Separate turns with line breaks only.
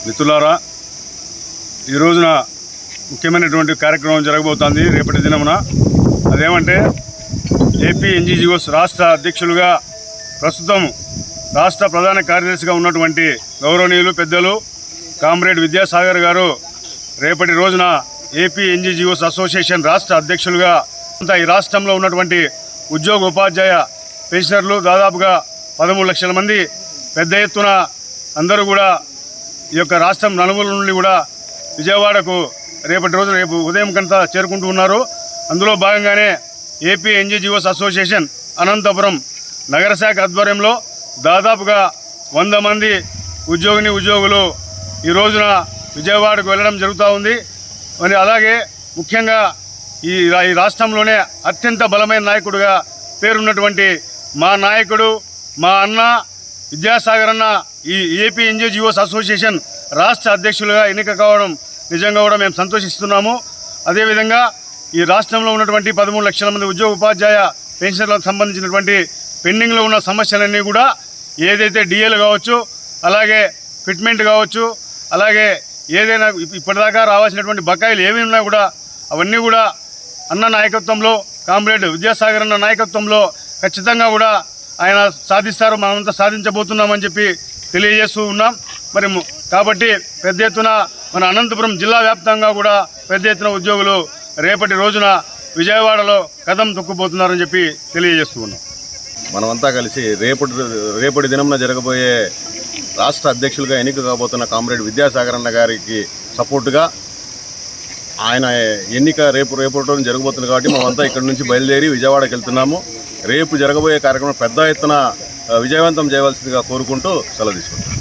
మిత్రులారా, ఈ రోజున ముఖ్యమైనటువంటి కార్యక్రమం జరగబోతోంది రేపటి దినమున. అదేమంటే ఏపీ ఎన్జీఓస్ రాష్ట్ర అధ్యక్షులుగా ప్రస్తుతం రాష్ట్ర ప్రధాన కార్యదర్శిగా ఉన్నటువంటి గౌరవనీయులు పెద్దలు కామ్రేడ్ విద్యాసాగర్ గారు రేపటి రోజున ఏపీ ఎన్జీఓస్ అసోసియేషన్ రాష్ట్ర అధ్యక్షులుగా ఈ రాష్ట్రంలో ఉన్నటువంటి ఉద్యోగ ఉపాధ్యాయ పెన్షనర్లు దాదాపుగా 13 లక్షల మంది పెద్ద ఎత్తున అందరూ కూడా ఈ యొక్క రాష్ట్రం నలుమూల నుండి కూడా విజయవాడకు రేపు ఉదయం కంతా చేరుకుంటూ ఉన్నారు. అందులో భాగంగానే ఏపీ ఎన్జీఓస్ అసోసియేషన్ అనంతపురం నగర శాఖ ఆధ్వర్యంలో దాదాపుగా 100 మంది ఉద్యోగులు ఈ రోజున విజయవాడకు వెళ్ళడం జరుగుతూ ఉంది. మరి అలాగే ముఖ్యంగా ఈ రాష్ట్రంలోనే అత్యంత బలమైన నాయకుడిగా పేరున్నటువంటి మా నాయకుడు, మా అన్న విద్యాసాగర్ అన్న ఈ ఏపీ ఎన్జీఓస్ అసోసియేషన్ రాష్ట్ర అధ్యక్షులుగా ఎన్నిక కావడం నిజంగా కూడా మేము సంతోషిస్తున్నాము. అదేవిధంగా ఈ రాష్ట్రంలో ఉన్నటువంటి 13 లక్షల మంది ఉద్యోగ ఉపాధ్యాయ పెన్షన్లకు సంబంధించినటువంటి పెండింగ్లో ఉన్న సమస్యలన్నీ కూడా ఏదైతే డిఏలు కావచ్చు, అలాగే ఫిట్మెంట్ కావచ్చు, అలాగే ఏదైనా ఇప్పటిదాకా రావాల్సినటువంటి బకాయిలు ఏమి ఉన్నా కూడా అవన్నీ కూడా అన్న నాయకత్వంలో, కామ్రేడ్ విద్యాసాగర్ అన్న నాయకత్వంలో ఖచ్చితంగా కూడా ఆయన సాధిస్తారు, మనమంతా సాధించబోతున్నామని చెప్పి తెలియజేస్తూ ఉన్నాం. మరి కాబట్టి పెద్ద ఎత్తున మన అనంతపురం జిల్లా వ్యాప్తంగా కూడా పెద్ద ఎత్తున ఉద్యోగులు రేపటి రోజున విజయవాడలో కదం తొక్కుపోతున్నారని చెప్పి తెలియజేస్తూ ఉన్నాం.
మనమంతా కలిసి రేపటి దినంలో జరగబోయే రాష్ట్ర అధ్యక్షులుగా ఎన్నిక కాబోతున్న కామ్రేడ్ విద్యాసాగర్ అన్న గారికి సపోర్టుగా ఆయన ఎన్నిక రేపటి రోజున జరగబోతుంది కాబట్టి మనమంతా ఇక్కడ నుంచి బయలుదేరి విజయవాడకి వెళ్తున్నాము. రేపు జరగబోయే కార్యక్రమం పెద్ద ఎత్తున విజయవంతం చేయవలసిందిగా కోరుకుంటూ సెలవు తీసుకుంటాం.